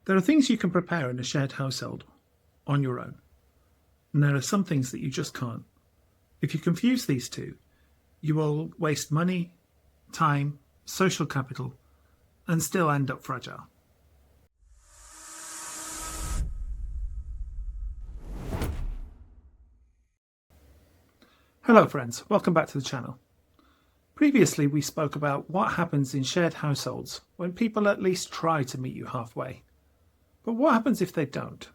There are things you can prepare in a shared household on your own, and there are some things that you just can't. If you confuse these two, you will waste money, time, social capital, and still end up fragile. Hello friends, welcome back to the channel. Previously we spoke about what happens in shared households when people at least try to meet you halfway. But what happens if they don't?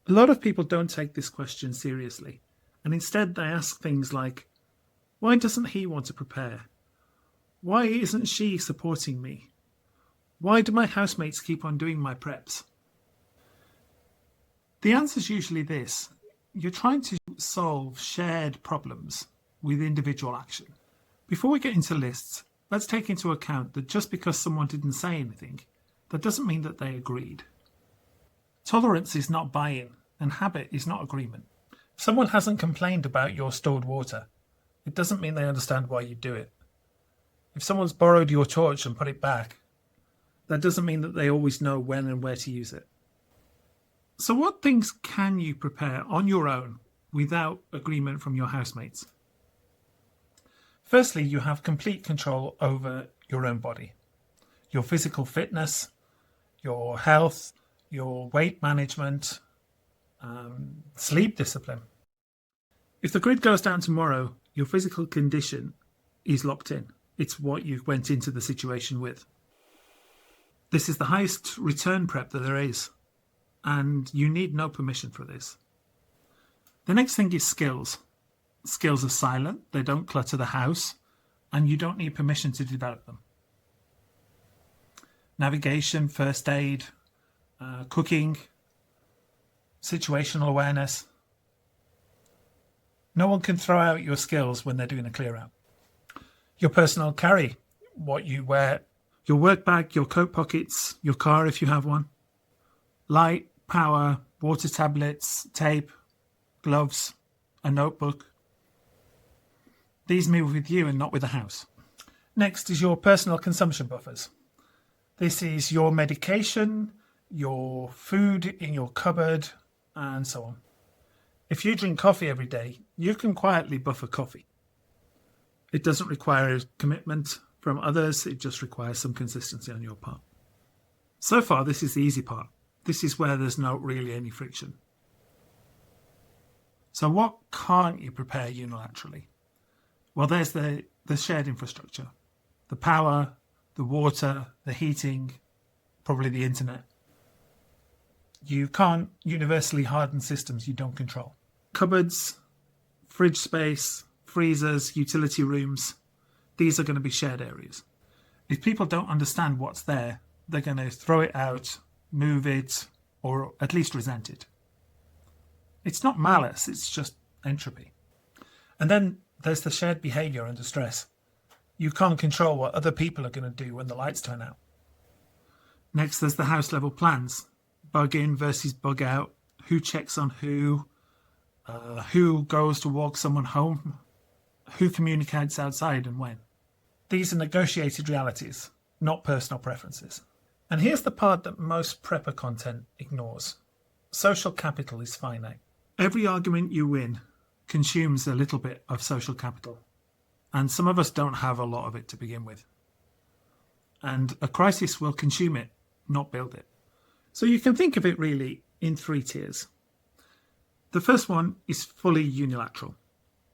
A lot of people don't take this question seriously, and instead they ask things like, why doesn't he want to prepare? Why isn't she supporting me? Why do my housemates keep on doing my preps? The answer is usually this: you're trying to solve shared problems with individual action. Before we get into lists, let's take into account that just because someone didn't say anything, that doesn't mean that they agreed. Tolerance is not buy-in, and habit is not agreement. If someone hasn't complained about your stored water, it doesn't mean they understand why you do it. If someone's borrowed your torch and put it back, that doesn't mean that they always know when and where to use it. So what things can you prepare on your own without agreement from your housemates? Firstly, you have complete control over your own body, your physical fitness, your health, your weight management, sleep discipline. If the grid goes down tomorrow, your physical condition is locked in. It's what you went into the situation with. This is the highest return prep that there is, and you need no permission for this. The next thing is skills. Skills are silent, they don't clutter the house, and you don't need permission to develop them. Navigation, first aid, cooking, situational awareness. No one can throw out your skills when they're doing a clear out. Your personal carry, what you wear, your work bag, your coat pockets, your car if you have one, light, power, water tablets, tape, gloves, a notebook. These move with you and not with the house. Next is your personal consumption buffers. This is your medication, your food in your cupboard, and so on. If you drink coffee every day, you can quietly buffer coffee. It doesn't require a commitment from others, it just requires some consistency on your part. So far, this is the easy part. This is where there's not really any friction. So what can't you prepare unilaterally? Well, there's the shared infrastructure. The power, the water, the heating, probably the internet. You can't universally harden systems you don't control. Cupboards, fridge space, freezers, utility rooms, these are going to be shared areas. If people don't understand what's there, they're going to throw it out, move it, or at least resent it. It's not malice, it's just entropy. And then there's the shared behaviour under stress. You can't control what other people are going to do when the lights turn out. Next, there's the house level plans. Bug in versus bug out. Who checks on who goes to walk someone home, who communicates outside and when. These are negotiated realities, not personal preferences. And here's the part that most prepper content ignores. Social capital is finite. Every argument you win consumes a little bit of social capital, and some of us don't have a lot of it to begin with. And a crisis will consume it, not build it. So you can think of it really in three tiers. The first one is fully unilateral.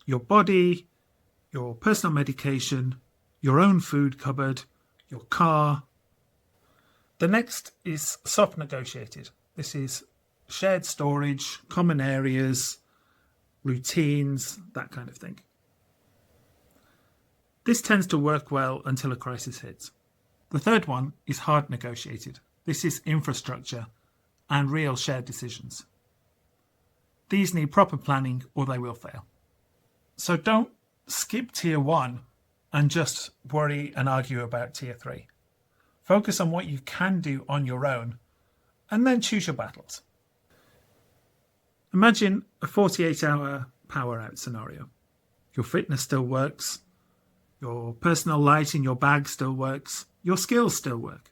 Your body, your personal medication, your own food cupboard, your car. The next is soft negotiated. This is shared storage, common areas, routines, that kind of thing. This tends to work well until a crisis hits. The third one is hard negotiated. This is infrastructure and real shared decisions. These need proper planning or they will fail. So don't skip tier 1 and just worry and argue about tier 3. Focus on what you can do on your own and then choose your battles. Imagine a 48-hour power out scenario. Your fitness still works, your personal light in your bag still works, your skills still work.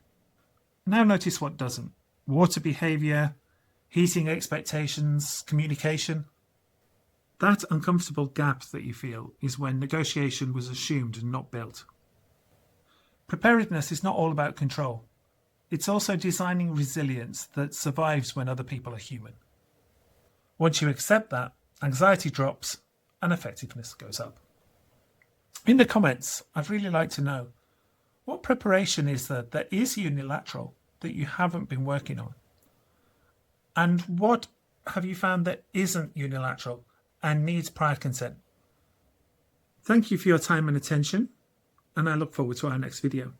Now notice what doesn't. water behaviour, heating expectations, communication. That uncomfortable gap that you feel is when negotiation was assumed and not built. Preparedness is not all about control. It's also designing resilience that survives when other people are human. Once you accept that, anxiety drops and effectiveness goes up. In the comments, I'd really like to know, what preparation is there that is unilateral that you haven't been working on? And what have you found that isn't unilateral and needs prior consent? Thank you for your time and attention, and I look forward to our next video.